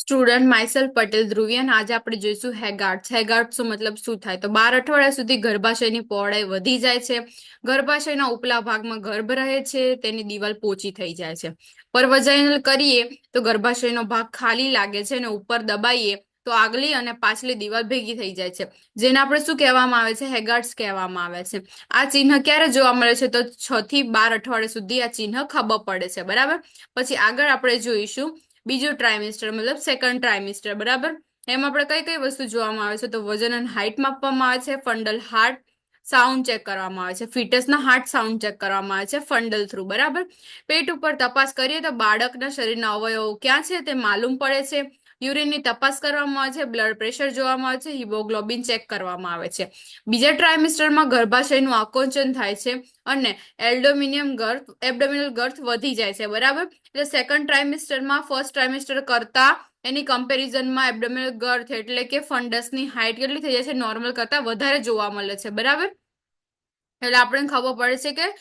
Student myself Patel ધ્રુવિયન. આજે આપણે જોઈશું હેગાર્ડ્સ. હેગાર્ડ્સ મતલબ શું થાય? તો 12 અઠવાડિયા સુધી ગર્ભાશયની પહોળાઈ વધી જાય છે. ગર્ભાશયના ઉપલા ભાગમાં ગર્ભ રહે છે, તેની દિવાલ પોચી થઈ જાય છે. પરવજાઇનલ કરીએ તો ગર્ભાશયનો ભાગ ખાલી લાગે છે અને ઉપર દબાઈએ તો આગલી અને પાછલી દિવાલ ભેગી થઈ જાય છે, જેને આપણે શું કહેવામાં આવે છે? હેગાર્ડ્સ કહેવામાં આવે છે. આ ચિહ્ન ક્યારે જોવા મળે છે? તો 6 થી 12 અઠવાડિયા સુધી આ ચિહ્ન ખબર પડે છે. બરાબર. પછી આગળ આપણે જોઈશું બીજું ટ્રાઇમેસ્ટર મતલબ સેકન્ડ ટ્રાઇમેસ્ટર. બરાબર. એમાં આપણે કઈ કઈ વસ્તુ જોવામાં આવે છે? તો વજન અને હાઇટ માપવામાં આવે છે, ફંડલ હાર્ટ સાઉન્ડ ચેક કરવામાં આવે છે, ફિટસના હાર્ટ સાઉન્ડ ચેક કરવામાં આવે છે ફંડલ થ્રુ. બરાબર. પેટ ઉપર તપાસ કરીએ તો બાળકના શરીરના અવયવો ક્યાં છે તે માલુમ પડે છે. યુરિનની તપાસ કરવામાં આવે છે, બ્લડ પ્રેશર જોવામાં આવે છે, હિમોગ્લોબિન ચેક કરવામાં આવે છે. બીજા ટ્રાઇમેસ્ટરમાં ગર્ભાશયનું આકોંચન થાય છે અને એબ્ડોમિનલ ગર્થ વધી જાય છે. બરાબર. એટલે સેકન્ડ ટ્રાઇમેસ્ટરમાં ફર્સ્ટ ટ્રાઇમેસ્ટર કરતા એની કમ્પેરિઝનમાં એબ્ડોમિનલ ગર્થ એટલે કે ફંડસની હાઇટ કેટલી થઈ જાય છે? નોર્મલ કરતા વધારે જોવા મળે છે. બરાબર. એટલે આપણને ખબર પડે છે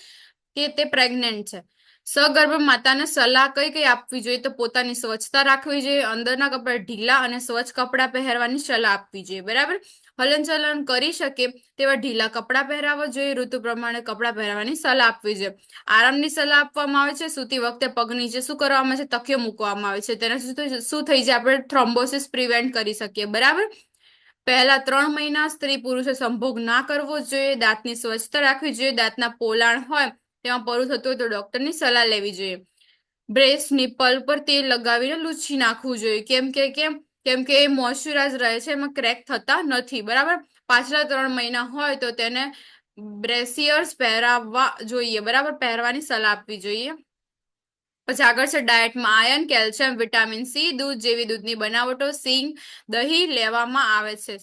કે તે પ્રેગ્નેન્ટ છે. સગર્ભ માતાને સલાહ કઈ કઈ આપવી જોઈએ? તો પોતાની સ્વચ્છતા રાખવી જોઈએ, અંદરના કપડા ઢીલા અને સ્વચ્છ કપડાં પહેરવાની સલાહ આપવી જોઈએ. બરાબર. હલનચલન કરી શકે તેવા ઢીલા કપડાં પહેરાવવા જોઈએ, ઋતુ પ્રમાણે કપડાં પહેરવાની સલાહ આપવી જોઈએ. આરામની સલાહ આપવામાં આવે છે. સૂતી વખતે પગ નીચે શું કરવામાં આવે છે? તકિયો મૂકવામાં આવે છે. તેના શું થઈ જાય? આપણે થ્રોમ્બોસિસ પ્રિવેન્ટ કરી શકીએ. બરાબર. પહેલા 3 મહિના સ્ત્રી પુરુષે સંભોગ ના કરવો જોઈએ. દાંતની સ્વચ્છતા રાખવી જોઈએ. દાંતના પોલાણ હોય તેમાં પરું થતું હોય તો ડોક્ટરની સલાહ લેવી જોઈએ. બ્રેસ્ટ નિપલ પર તેલ લગાવીને લૂછી નાખવું જોઈએ. કેમ કે એ મોઇશ્ચરાઇઝ રહે છે, એમાં ક્રેક થતા નથી. બરાબર. પાછલા 3 મહિના હોય તો તેને બ્રેસિયર્સ પહેરાવવા જોઈએ. બરાબર. પહેરવાની સલાહ આપવી જોઈએ. પછી આગળ છે ડાયટમાં આયર્ન, કેલ્શિયમ, વિટામિન સી, દૂધ જેવી દૂધની બનાવટો, સિંગ, દહીં લેવામાં આવે છે.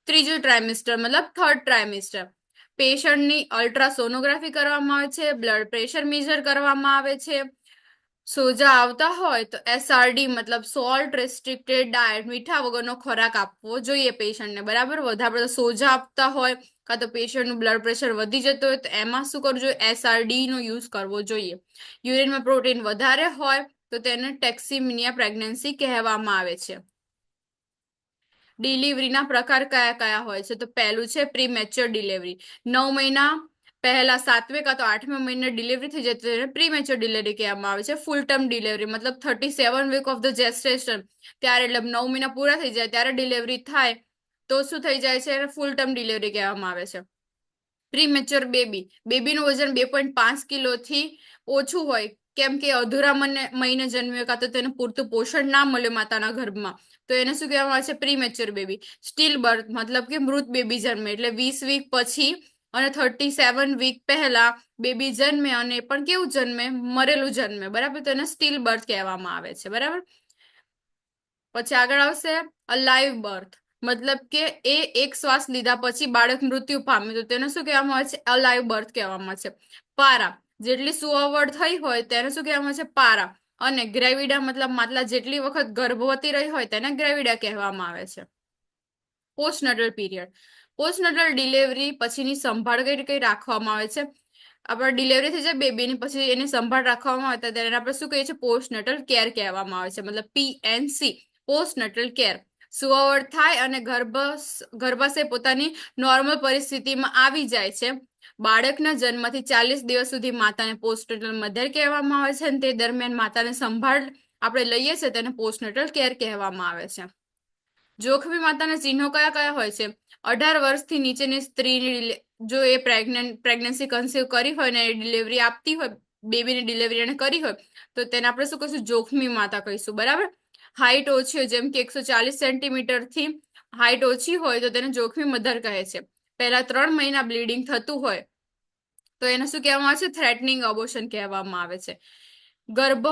ત્રીજું ટ્રાઇમેસ્ટર મતલબ થર્ડ ટ્રાઇમેસ્ટર પેશન્ટની અલ્ટ્રાસોનોગ્રાફી કરવામાં આવે છે, બ્લડ પ્રેશર મેજર કરવામાં આવે છે. સોજા આવતા હોય તો SRD મતલબ સોલ્ટ રેસ્ટ્રિક્ટેડ ડાયટ, મીઠા વગરનો ખોરાક આપવો જોઈએ પેશન્ટને. બરાબર. વધારે પડતા સોજા આપતા હોય કાં તો પેશન્ટનું બ્લડ પ્રેશર વધી જતું હોય તો એમાં શું કરવું જોઈએ? SRD નો યુઝ કરવો જોઈએ. યુરિનમાં પ્રોટીન વધારે હોય તો તેને ટેક્સિમિનિયા પ્રેગ્નન્સી કહેવામાં આવે છે. ડિલિવરીના પ્રકાર કયા કયા હોય છે? તો પહેલું છે પ્રીમેચ્યોર ડિલિવરી. 9 મહિના પહેલા 7મે કાં તો 8મે મહિને ડિલિવરી થઈ જાય તો એને પ્રીમેચ્યોર ડિલિવરી કહેવામાં આવે છે. ફૂલ ટર્મ ડિલિવરી મતલબ 37 વીક ઓફ ધ જેસ્ટેશન ત્યારે એટલે 9 મહિના પૂરા થઈ જાય ત્યારે ડિલિવરી થાય તો શું થઈ જાય છે? એને ફૂલ ટર્મ ડિલિવરી કહેવામાં આવે છે. પ્રીમેચ્યોર બેબીનું વજન 2.5 કિલોથી ઓછું હોય કેમ કે અધૂરા મહિને જન્મ્યો કાં તો તેને પૂરતું પોષણ ના મળ્યું માતાના ગર્ભમાં તો એને શું કહેવામાં આવે છે? Premature baby. સ્ટીલ બર્થ મતલબ કે મૃત બેબી જન્મે એટલે 20 વીક પછી અને 37 વીક પહેલા બેબી જન્મે અને એ પણ કેવું જન્મે? મરેલું જન્મે. બરાબર. તો એને સ્ટીલ બર્થ કહેવામાં આવે છે. બરાબર. પછી આગળ આવશે અલાઇવ બર્થ મતલબ કે એ એક શ્વાસ લીધા પછી બાળક મૃત્યુ પામ્યું તો તેને શું કહેવામાં આવે છે? અલાઇવ બર્થ કહેવામાં આવે છે. પારા જેટલી સુઅવડ થઈ હોય તેને શું કહેવામાં આવે છે? પારા. અને ગ્રેવિડા મતલબ માતલા જેટલી વખત ગર્ભવતી રહી હોય તેને ગ્રેવિડા કહેવામાં આવે છે. પોસ્ટનટલ પીરિયડ પોસ્ટનટલ ડિલિવરી પછીની સંભાળ કઈ કઈ રાખવામાં આવે છે? આપણે ડિલિવરી થઈ જાય બેબીની પછી એની સંભાળ રાખવામાં આવે ત્યારે આપણે શું કહીએ છીએ? પોસ્ટનટલ કેર કહેવામાં આવે છે. મતલબ PNC પોસ્ટનટલ કેર. સુઅવડ થાય અને ગર્ભાશય પોતાની નોર્મલ પરિસ્થિતિમાં આવી જાય છે. બાળકના જન્મથી 40 દિવસ સુધી માતાને પોસ્ટનટલ મધર કહેવામાં આવે છે અને તે દરમિયાન માતાને સંભાળ આપણે લઈએ છીએ તેને પોસ્ટનટલ કેર કહેવામાં આવે છે. જોખમી માતાના ચિહ્નો કયા કયા હોય છે? 18 વર્ષથી નીચેની સ્ત્રીની જો એ પ્રેગ્નન્સી કન્સીવ કરી હોય ને ડિલિવરી આપતી હોય બેબીની ડિલિવરી એને કરી હોય તો તેને આપણે શું કહીશું? જોખમી માતા કહીશું. બરાબર. હાઇટ ઓછી હોય જેમ કે 140 સેન્ટીમીટરથી હાઇટ ઓછી હોય તો તેને જોખમી મધર કહે છે. પહેલા 3 મહિના બ્લીડિંગ થતું હોય તો એને શું કહેવામાં આવે છે? થ્રેટનિંગ અબોર્શન કહેવામાં આવે છે. ગર્ભ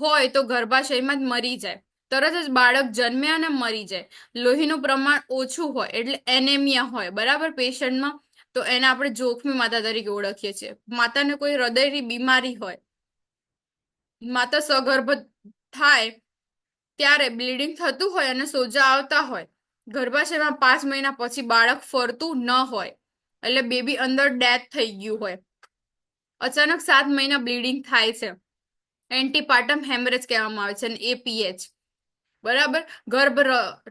હોય તો ગર્ભાશયમાં જ મરી જાય, તરત જ બાળક જન્મે અને મરી જાય. લોહીનું પ્રમાણ ઓછું હોય એટલે એનેમિયા હોય બરાબર પેશન્ટમાં તો એને આપણે જોખમી માતા તરીકે ઓળખીએ છીએ. માતાને કોઈ હૃદયની બીમારી હોય, માતા સગર્ભ થાય ત્યારે બ્લીડિંગ થતું હોય અને સોજા આવતા હોય, ગર્ભાશયમાં 5 મહિના પછી બાળક ફરતું ન હોય એટલે બેબી અંદર ડેથ થઈ ગયું હોય, અચાનક 7 મહિના બ્લીડિંગ થાય છે, એન્ટીપાર્ટમ હેમરેજ કહેવામાં આવે છે અને APH બરાબર. ગર્ભ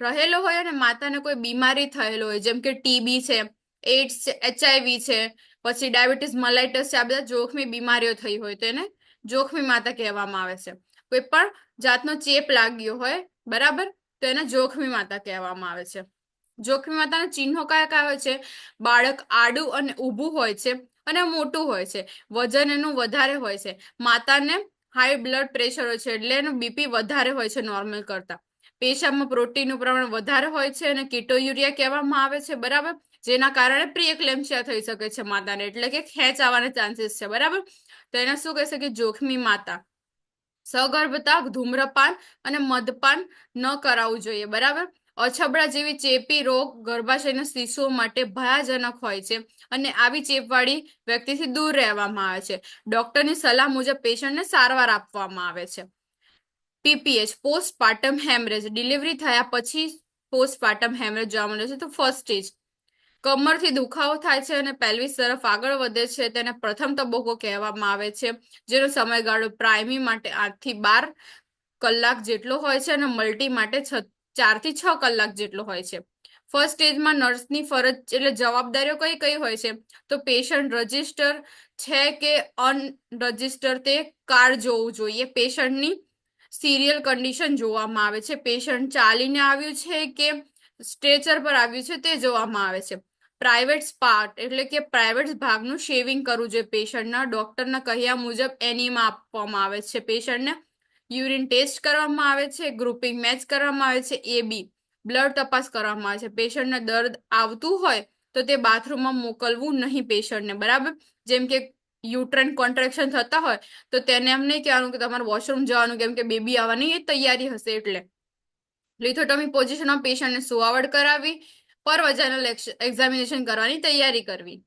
રહેલો હોય અને માતાને કોઈ બીમારી થયેલો હોય, જેમ કે ટીબી છે, એઇડ્સ છે, HIV છે, પછી ડાયાબિટીસ મલાઇટસ છે, આ બધા જોખમી બીમારીઓ થઈ હોય તો એને જોખમી માતા કહેવામાં આવે છે. કોઈ પણ જાતનો ચેપ લાગ્યો હોય, બરાબર, તો એને જોખમી માતા કહેવામાં આવે છે. જોખમી માતાના ચિહ્નો કયા કયા હોય છે? બાળક આડું અને ઊભું હોય છે અને મોટું હોય છે, વજન એનું વધારે હોય છે, માતાને હાઈ બ્લડ પ્રેશર હોય છે, એટલે એનું બીપી વધારે હોય છે નોર્મલ કરતા, પેશાબમાં પ્રોટીનનું પ્રમાણ વધારે હોય છે અને કીટોયુરિયા કહેવામાં આવે છે, બરાબર, જેના કારણે પ્રીએક્લેમ્પસિયા થઈ શકે છે માતાને, એટલે કે ખેંચ આવવાના ચાન્સીસ છે, બરાબર. તો એને શું કહેશે કે જોખમી માતા. સગર્ભતા, ધૂમ્રપાન અને મદપાન ન કરાવવું જોઈએ, બરાબર. અછબડા જેવી ચેપી રોગ ગર્ભાશયના શિશુઓ માટે ભયાજનક હોય છે અને આવી ચેપવાળી વ્યક્તિથી દૂર રહેવામાં આવે છે. ડોક્ટરની સલાહ મુજબ પેશન્ટને સારવાર આપવામાં આવે છે. PPH, પોસ્ટપાર્ટમ હેમરેજ, ડિલિવરી થયા પછી પોસ્ટપાર્ટમ હેમરેજ જોવા મળે છે. તો ફર્સ્ટ સ્ટેજ કમરથી દુખાવો થાય છે અને પેલ્વિસ તરફ આગળ વધે છે, તેને પ્રથમ તબક્કો કહેવામાં આવે છે, જેનો સમયગાળો પ્રાઇમી માટે 8 થી 12 કલાક જેટલો હોય છે અને મલ્ટી માટે 4 થી 6 કલાક જેટલો હોય છે. ફર્સ્ટ સ્ટેજમાં નર્સની ફરજ એટલે જવાબદારીઓ કઈ કઈ હોય છે? તો પેશન્ટ રજિસ્ટર છે કે અનરજિસ્ટર તે કાર્ડ જોવું જોઈએ, પેશન્ટની સિરિયલ કન્ડિશન જોવામાં આવે છે, પેશન્ટ ચાલીને આવ્યું છે કે સ્ટ્રેચર પર આવ્યું છે તે જોવામાં આવે છે. પ્રાઇવેટ પાર્ટ એટલે કે પ્રાઇવેટ ભાગનું શેવિંગ કરવું જોઈએ પેશન્ટના, ડોક્ટરના કહ્યા મુજબ એનીમા આપવામાં આવે છે પેશન્ટને, યુરિન ટેસ્ટ કરવામાં આવે છે, ગ્રુપિંગ મેચ કરવામાં આવે છે, AB બ્લડ તપાસ કરવામાં આવે છે. પેશન્ટને દર્દ આવતું હોય તો તે બાથરૂમમાં મોકલવું નહીં પેશન્ટને, બરાબર. જેમ કે યુટ્રાઇન કોન્ટ્રેક્શન થતા હોય તો તેને એમ નહીં કહેવાનું કે તમારે વોશરૂમ જવાનું, કેમ કે બેબી આવવાની એ તૈયારી હશે, એટલે લિથોટોમી પોઝિશનમાં પેશન્ટને સુવાવડ કરાવી, પર વજાઇનલ એક્ઝામિનેશન કરવાની તૈયારી કરવી.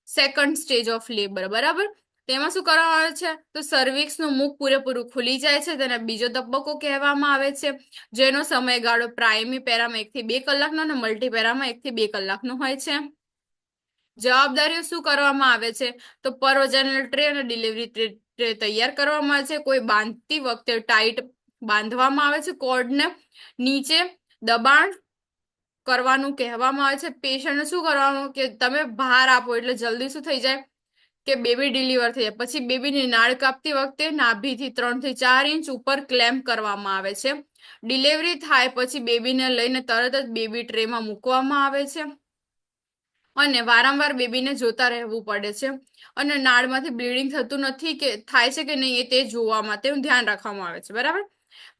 સેકન્ડ સ્ટેજ ઓફ લેબર, બરાબર. તેમાં શું કરવામાં આવે છે? તો સર્વિક્સનું મુખ પૂરેપૂરું ખુલી જાય છે, તેને બીજો તબક્કો કહેવામાં આવે છે, જેનો સમયગાળો પ્રાઇમી પેરામાં 1 થી 2 કલાકનો અને મલ્ટી પેરામાં 1 થી 2 કલાકનો હોય છે. જવાબદારીઓ શું કરવામાં આવે છે? તો પરવજાઇનલ ટ્રે અને ડિલિવરી ટ્રે તૈયાર કરવામાં આવે છે, કોઈ બાંધતી વખતે ટાઈટ બાંધવામાં આવે છે, કોર્ડને નીચે દબાણ કરવાનું કહેવામાં આવે છે. પેશન્ટને શું કરવાનું કે તમે બહાર આપો એટલે જલ્દી શું થઈ જાય કે બેબી ડિલિવર થઈ જાય. પછી બેબીની નાળ કાપતી વખતે નાભીથી 3 થી 4 ઇંચ ઉપર ક્લેમ્પ કરવામાં આવે છે. ડિલિવરી થાય પછી બેબીને લઈને તરત જ બેબી ટ્રેમાં મૂકવામાં આવે છે અને વારંવાર બેબીને જોતા રહેવું પડે છે અને નાળમાંથી બ્લીડિંગ થતું નથી કે થાય છે કે નહીં એ તે જોવામાં તેનું ધ્યાન રાખવામાં આવે છે, બરાબર.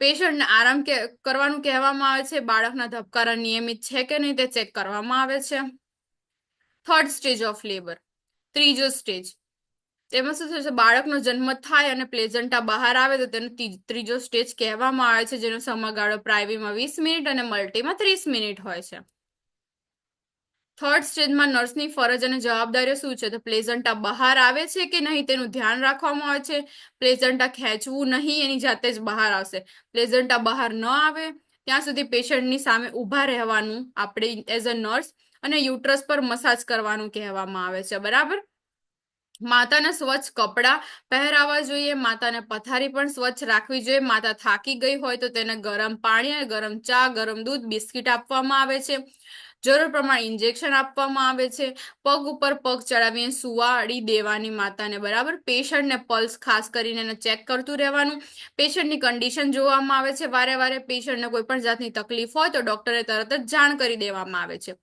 પેશન્ટને આરામ કરવાનું કહેવામાં આવે છે, બાળકના ધબકારા નિયમિત છે કે નહીં તે ચેક કરવામાં આવે છે. થર્ડ સ્ટેજ ઓફ લેબર, ત્રીજો સ્ટેજ, તેમાં શું થશે? બાળકનો જન્મ થાય અને પ્લેઝન્ટા બહાર આવે તો તેને ત્રીજો સ્ટેજ કહેવામાં આવે છે, જેનો સમયગાળો પ્રાઇવીમાં 20 મિનિટ અને મલ્ટીમાં 30 મિનિટ હોય છે. થર્ડ સ્ટેજમાં નર્સની ફરજ અને જવાબદારીઓ શું છે? તો પ્લેઝન્ટા બહાર આવે છે કે નહીં તેનું ધ્યાન રાખવામાં આવે છે, પ્લેઝન્ટા ખેંચવું નહીં, એની જાતે જ બહાર આવશે. પ્લેઝન્ટા બહાર ન આવે ત્યાં સુધી પેશન્ટની સામે ઊભા રહેવાનું આપણે એઝ અ નર્સ અને યુટ્રસ પર મસાજ કરવાનું કહેવામાં આવે છે, બરાબર. માતાને સ્વચ્છ કપડાં પહેરાવવા જોઈએ, માતાને પથારી પણ સ્વચ્છ રાખવી જોઈએ. માતા થાકી ગઈ હોય તો તેને ગરમ પાણી, ગરમ ચા, ગરમ દૂધ, બિસ્કિટ આપવામાં આવે છે, જરૂર પ્રમાણે ઇન્જેક્શન આપવામાં આવે છે, પગ ઉપર પગ ચડાવીને સુવાડી દેવાની માતાને, બરાબર. પેશન્ટને પલ્સ ખાસ કરીને એને ચેક કરતું રહેવાનું, પેશન્ટની કન્ડિશન જોવામાં આવે છે વારે વારે. પેશન્ટને કોઈ પણ જાતની તકલીફ હોય તો ડોક્ટરે તરત જ જાણ કરી દેવામાં આવે છે.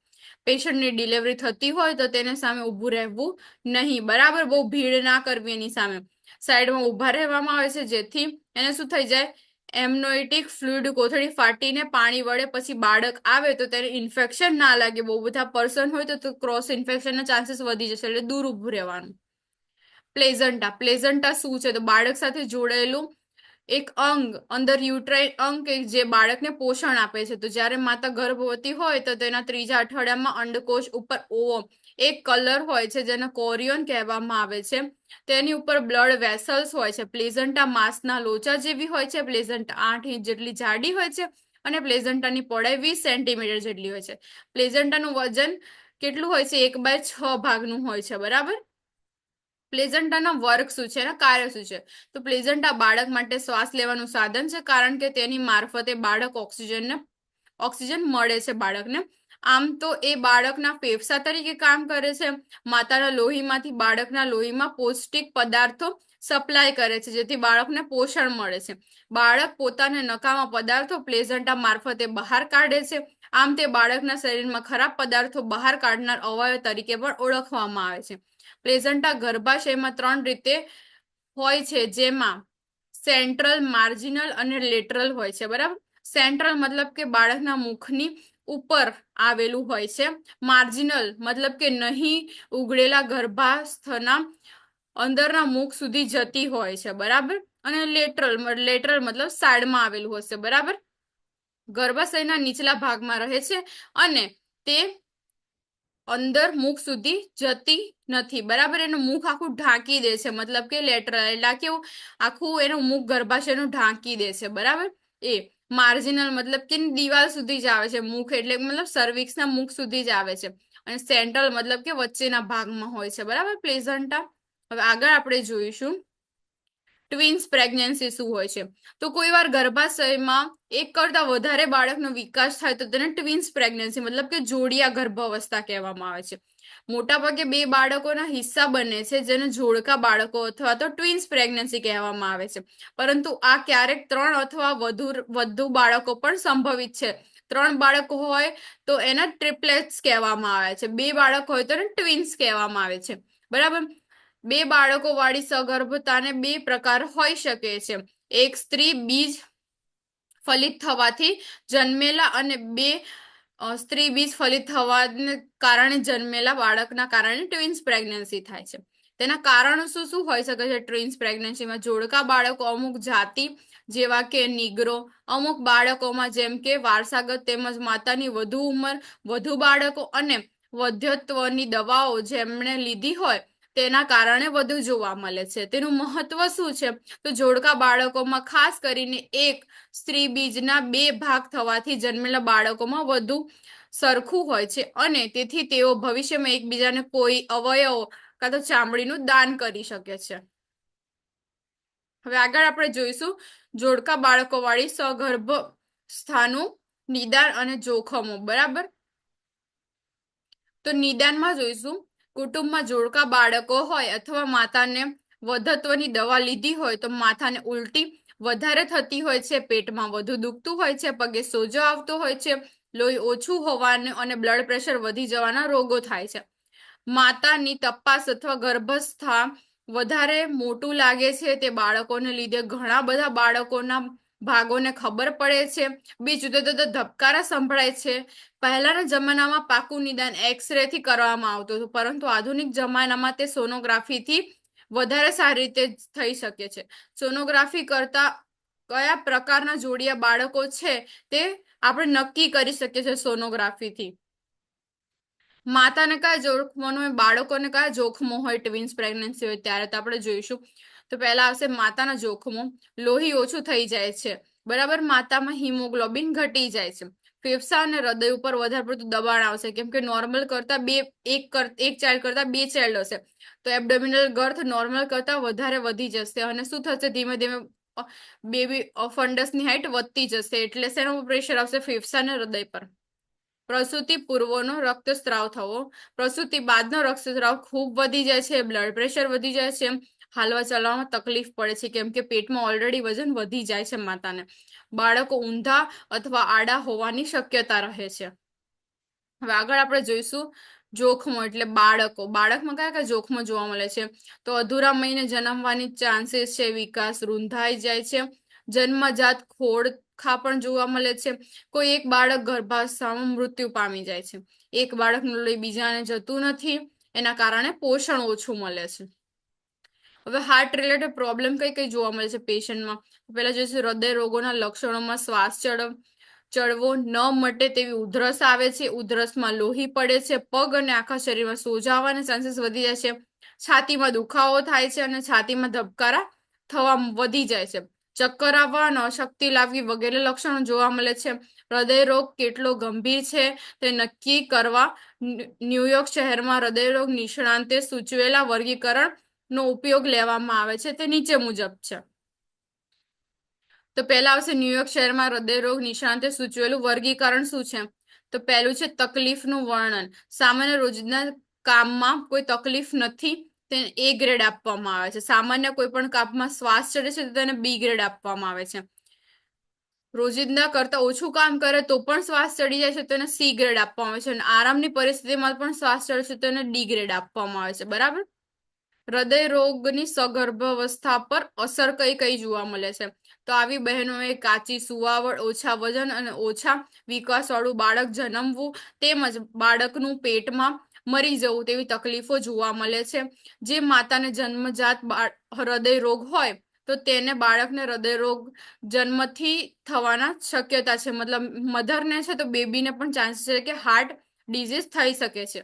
પેશન્ટની ડિલિવરી થતી હોય તો તેને સામે ઊભું રહેવું નહીં, બરાબર. બહુ ભીડ ના કરવી, એની સામે સાઈડમાં ઊભા રહેવામાં આવે છે, જેથી એને શું થઈ જાય, એમનોઇટિક ફ્લુઇડ કોથળી ફાટીને પાણી વળે પછી બાળક આવે તો તેને ઇન્ફેક્શન ના લાગે. બહુ બધા પર્સન હોય તો ક્રોસ ઇન્ફેક્શનના ચાન્સીસ વધી જશે, એટલે દૂર ઊભું રહેવાનું. પ્લેઝન્ટા શું છે? તો બાળક સાથે જોડાયેલું એક અંગ, અંદર યુટ્રાઇન અંગ કે જે બાળકને પોષણ આપે છે. તો જ્યારે માતા ગર્ભવતી હોય તો તેના ત્રીજા અઠવાડિયામાં અંડકોશ ઉપર ઓવો એક કલર હોય છે, જેને કોરિયોન કહેવામાં આવે છે, તેની ઉપર બ્લડ વેસલ્સ હોય છે. પ્લેઝન્ટા માંસના લોચા જેવી હોય છે, પ્લેઝન્ટા 8 ઇંચ જેટલી જાડી હોય છે અને પ્લેઝન્ટાની પહોળાઈ 20 સેન્ટીમીટર જેટલી હોય છે. પ્લેઝન્ટાનું વજન કેટલું હોય છે? 1/6 ભાગનું હોય છે, બરાબર. પ્લેઝન્ટાના વર્ક શું છે એના કાર્ય શું છે? તો પ્લેઝન્ટા બાળક માટે શ્વાસ લેવાનું સાધન છે, કારણ કે તેની મારફતે બાળક ઓક્સિજન મળે છે બાળકને. આમ તો એ બાળકના ફેફસા તરીકે કામ કરે છે. માતાના લોહીમાંથી બાળકના લોહીમાં પૌષ્ટિક પદાર્થો સપ્લાય કરે છે, જેથી બાળકને પોષણ મળે છે. બાળક પોતાને નકામા પદાર્થો પ્લેઝન્ટા મારફતે બહાર કાઢે છે. આમ તે બાળકના શરીરમાં ખરાબ પદાર્થો બહાર કાઢનાર અવયવ તરીકે પણ ઓળખવામાં આવે છે. પ્લેઝન્ટા ગર્ભાશયમાં 3 રીતે હોય છે, જેમાં સેન્ટ્રલ, માર્જિનલ અને લેટરલ હોય છે. બરાબર. સેન્ટ્રલ મતલબ કે બાળકના મુખની ઉપર આવેલું હોય છે. માર્જિનલ મતલબ કે નહીં ઉઘડેલા ગર્ભાસ્થના અંદરના મુખ સુધી જતી હોય છે. બરાબર. અને લેટરલ મતલબ સાઈડમાં આવેલું હશે. બરાબર. ગર્ભાશયના નીચલા ભાગમાં રહે છે અને તે અંદર મુખ સુધી જતી નથી. બરાબર. એનું મુખ આખું ઢાંકી દે છે, મતલબ કે લેટરલ એટલે કેવું આખું એનું મુખ ગર્ભાશયનું ઢાંકી દે છે. બરાબર. એ માર્જિનલ મતલબ કે દિવાલ સુધી જ આવે છે મુખ, એટલે મતલબ સર્વિક્સના મુખ સુધી જ આવે છે. અને સેન્ટ્રલ મતલબ કે વચ્ચેના ભાગમાં હોય છે. બરાબર. પ્લેઝન્ટા. હવે આગળ આપણે જોઈશું ટ્વિન્સ પ્રેગ્નન્સી શું હોય છે. તો કોઈ વાર ગર્ભાશયમાં એક કરતા વધારે બાળકનો વિકાસ થાય તો તેને ટ્વિન્સ પ્રેગ્નન્સી મતલબ કે જોડિયા ગર્ભાવસ્થા કહેવામાં આવે છે. મોટાભાગે 2 બાળકોના હિસ્સા બને છે, જેને જોડકા બાળકો અથવા તો ટ્વિન્સ પ્રેગ્નન્સી કહેવામાં આવે છે. પરંતુ આ ક્યારેક 3 અથવા વધુ બાળકો પણ સંભવિત છે. 3 બાળકો હોય તો એને ટ્રિપ્લેટ્સ કહેવામાં આવે છે. 2 બાળકો હોય તો એને ટ્વિન્સ કહેવામાં આવે છે. બરાબર. 2 બાળકો વાળી સગર્ભતાને 2 પ્રકાર હોઈ શકે છે. એક સ્ત્રી બીજ ફલિત થવાથી જન્મેલા અને 2 સ્ત્રી બીજ ફલિત થવાને કારણે જન્મેલા બાળકના કારણે ટ્વિન્સ પ્રેગ્નન્સી થાય છે. તેના કારણો શું શું હોઈ શકે છે ટ્વિન્સ પ્રેગ્નન્સીમાં? જોડકા બાળકો અમુક જાતિ જેવા કે નીગ્રો, અમુક બાળકોમાં જેમ કે વારસાગત તેમજ માતાની વધુ ઉંમર, વધુ બાળકો અને વંધ્યત્વની દવાઓ જેમણે લીધી હોય તેના કારણે વધુ જોવા મળે છે. તેનું મહત્વ શું છે? તો જોડકા બાળકોમાં ખાસ કરીને એક સ્ત્રી બીજના 2 ભાગ થવાથી જન્મેલા બાળકોમાં વધુ સરખું હોય છે અને તેથી તેઓ ભવિષ્યમાં એકબીજાને કોઈ અવયવ કાં તો ચામડીનું દાન કરી શકે છે. હવે આગળ આપણે જોઈશું જોડકા બાળકો વાળી સગર્ભાવસ્થાનું નિદાન અને જોખમો. બરાબર. તો નિદાનમાં જોઈશું કુટુંબમાં જોડકા બાળકો હોય અથવા માતાને વંધ્યત્વની દવા લીધી હોય તો માથાને ઉલટી વધારે થતી હોય છે, પેટમાં વધુ દુખતું હોય છે, પગે સોજો આવતો હોય છે, લોહી ઓછું હોવાનું અને બ્લડ પ્રેશર વધી જવાના રોગો થાય છે. માતાની તપાસ અથવા ગર્ભાસ્થા વધારે મોટું લાગે છે, તે બાળકોને લીધે ઘણા બધા બાળકોના ભાગોને ખબર પડે છે. 2 જુદા જુદા ધબકારા સંભળાય છે. પહેલાના જમાનામાં પાકું નિદાન એક્સરે થી કરવામાં આવતું હતું, પરંતુ આધુનિક જમાનામાં તે સોનોગ્રાફીથી વધારે સારી રીતે થઈ શકે છે. સોનોગ્રાફી કરતા કયા પ્રકારના જોડિયા બાળકો છે તે આપણે નક્કી કરી શકીએ છીએ સોનોગ્રાફીથી. માતાને કયા જોખમો હોય, બાળકોને કયા જોખમો હોય ટ્વિન્સ પ્રેગ્નન્સી હોય ત્યારે, તો આપણે જોઈશું. તો પહેલા આવશે માતાના જોખમો. લોહી ઓછું થઈ જાય છે. બરાબર. માતામાં હિમોગ્લોબિન ઘટી જાય છે. ફેફસા અને હૃદય ઉપર વધારે પડતું દબાણ આવશે, કેમ કે નોર્મલ કરતા એક ચાઇલ્ડ કરતા 2 ચાઇલ્ડ હશે તો એબ્ડોમિનલ ગર્થ નોર્મલ કરતા વધારે વધી જશે અને શું થશે ધીમે ધીમે બેબી ફંડસની હાઈટ વધતી જશે, એટલે શેનો પ્રેશર આવશે? ફેફસા અને હૃદય પર. પ્રસૂતિ પૂર્વનો રક્તસ્રાવ થવો. પ્રસૂતિ બાદનો રક્તસ્રાવ ખૂબ વધી જાય છે, બ્લડ પ્રેશર વધી જાય છે, હાલવા ચાલવામાં તકલીફ પડે છે, કેમ કે પેટમાં ઓલરેડી વજન વધી જાય છે માતાને. બાળકો ઊંધા અથવા આડા હોવાની શક્યતા રહે છે. હવે આગળ આપણે જોઈશું જોખમો એટલે બાળકમાં કયા કયા જોખમો જોવા મળે છે? તો અધૂરા મહિને જન્મવાની ચાન્સીસ છે, વિકાસ રૂંધાઈ જાય છે, જન્મજાત ખોડખાં પણ જોવા મળે છે, કોઈ એક બાળક ગર્ભાવસ્થામાં મૃત્યુ પામી જાય છે, એક બાળકનું લોહી બીજાને જતું નથી, એના કારણે પોષણ ઓછું મળે છે. હવે હાર્ટ રિલેટેડ પ્રોબ્લેમ કઈ કઈ જોવા મળે છે પેશન્ટમાં? પહેલા જોઈશું હૃદય રોગોના લક્ષણોમાં શ્વાસ ચડવો, ન મટે તેવી ઉધરસ આવે છે, ઉધરસમાં લોહી પડે છે, પગ અને આખા શરીરમાં સોજા આવવાના ચાન્સીસ વધી જાય છે, છાતીમાં દુખાવો થાય છે અને છાતીમાં ધબકારા થવા વધી જાય છે, ચક્કર આવવા અને અશક્તિ લાગવી વગેરે લક્ષણો જોવા મળે છે. હૃદય રોગ કેટલો ગંભીર છે તે નક્કી કરવા ન્યુયોર્ક શહેરમાં હૃદયરોગ નિષ્ણાંતે સૂચવેલા વર્ગીકરણ નો ઉપયોગ લેવામાં આવે છે તે નીચે મુજબ છે. તો પહેલા આવશે ન્યુયોર્ક શહેરમાં હૃદયરોગ નિષ્ણાતે સૂચવેલું વર્ગીકરણ શું છે? તો પહેલું છે તકલીફનું વર્ણન. સામાન્ય રોજના કામમાં કોઈ તકલીફ નથી તેને A ગ્રેડ આપવામાં આવે છે. સામાન્ય કોઈ પણ કામમાં શ્વાસ ચડે છે તો તેને B ગ્રેડ આપવામાં આવે છે. રોજિંદા કરતા ઓછું કામ કરે તો પણ શ્વાસ ચડી જાય છે તો એને C ગ્રેડ આપવામાં આવે છે, અને આરામની પરિસ્થિતિમાં પણ શ્વાસ ચડે છે તો એને D ગ્રેડ આપવામાં આવે છે. બરાબર. હૃદય રોગની સગર્ભાવસ્થા પર અસર કઈ કઈ જોવા મળે છે? તો આવી બહેનોએ કાચી સુવાવડ, ઓછા વજન અને ઓછા વિકાસવાળું બાળક જન્મવું તેમજ બાળકનું પેટમાં મરી જવું તેવી તકલીફો જોવા મળે છે. જે માતાને જન્મજાત હૃદય રોગ હોય તો તેને બાળકને હૃદય રોગ જન્મથી થવાના શક્યતા છે. મતલબ મધરને છે તો બેબીને પણ ચાન્સીસ છે કે હાર્ટ ડિઝીઝ થઈ શકે છે.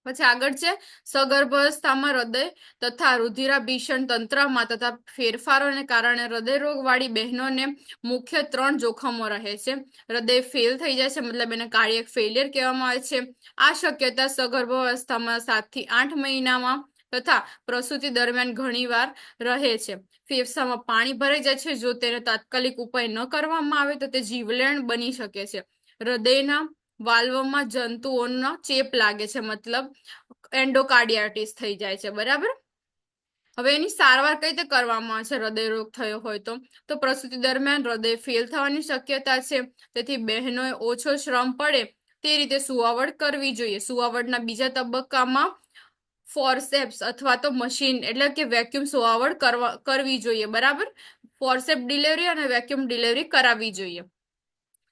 પછી આગળ છે સગર્ભાવસ્થામાં હૃદય તથા રુધિરાભિસરણ તંત્રમાં તથા ફેરફારોને કારણે હૃદયરોગ વાળી બહેનોને મુખ્ય 3 જોખમો રહે છે. હૃદય ફેલ થઈ જાય છે, મતલબ એને કાર્ડિયક ફેલિયર કહેવામાં આવે છે. આ શક્યતા સગર્ભાવસ્થામાં 7 થી 8 મહિનામાં તથા પ્રસૂતિ દરમિયાન ઘણીવાર રહે છે. ફેફસામાં પાણી ભરાઈ જાય છે. જો તેને તાત્કાલિક ઉપાય ન કરવામાં આવે તો તે જીવલેણ બની શકે છે. હૃદયના વાલ્વમાં જંતુઓનો ચેપ લાગે છે, મતલબ એન્ડોકાર્ડિયાટિસ થઈ જાય છે. બરાબર. હવે એની સારવાર કઈ રીતે કરવામાં આવે છે હૃદય રોગ થયો હોય તો પ્રસૂતિ દરમિયાન હૃદય ફેલ થવાની શક્યતા છે. તેથી બહેનોએ ઓછો શ્રમ પડે તે રીતે સુવાવડ કરવી જોઈએ. સુવાવડના બીજા તબક્કામાં ફોર્સેપ્સ અથવા તો મશીન એટલે કે વેક્યુમ સુવાવડ કરવી જોઈએ. બરાબર. ફોર્સેપ ડિલિવરી અને વેક્યુમ ડિલિવરી કરાવવી જોઈએ.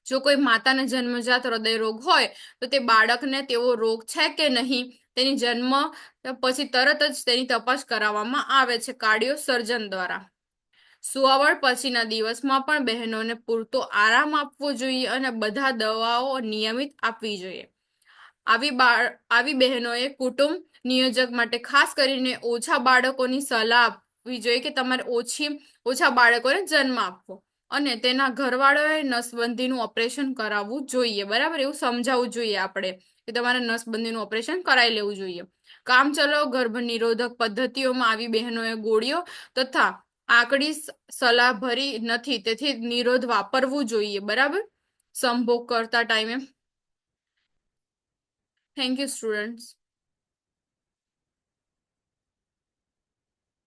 જો કોઈ માતાને જન્મજાત હૃદય રોગ હોય તો તે બાળકને તેવો રોગ છે કે નહીં તેની જન્મ પછી તરત જ તેની તપાસ કરાવવામાં આવે છે કાર્ડિયો સર્જન દ્વારા. સુવાવડ પછીના દિવસમાં પણ બહેનોને પૂરતો આરામ આપવો જોઈએ અને બધા દવાઓ નિયમિત આપવી જોઈએ. આવી બહેનોએ કુટુંબ નિયોજક માટે ખાસ કરીને ઓછા બાળકોની સલાહ આપવી જોઈએ કે તમારે ઓછા બાળકોને જન્મ આપવો અને તેના ઘરવાળાએ નસબંધીનું ઓપરેશન કરાવવું જોઈએ. બરાબર. એવું સમજાવવું જોઈએ આપણે કે તમારે નસબંધીનું ઓપરેશન કરાવી લેવું જોઈએ. કામચલાઉ ગર્ભ નિરોધક પદ્ધતિઓમાં આવી બહેનોએ ગોળીઓ તથા આકડી સલાહ ભરી નથી તેથી નિરોધ વાપરવું જોઈએ. બરાબર. સંભોગ કરતા ટાઈમે. Thank you students.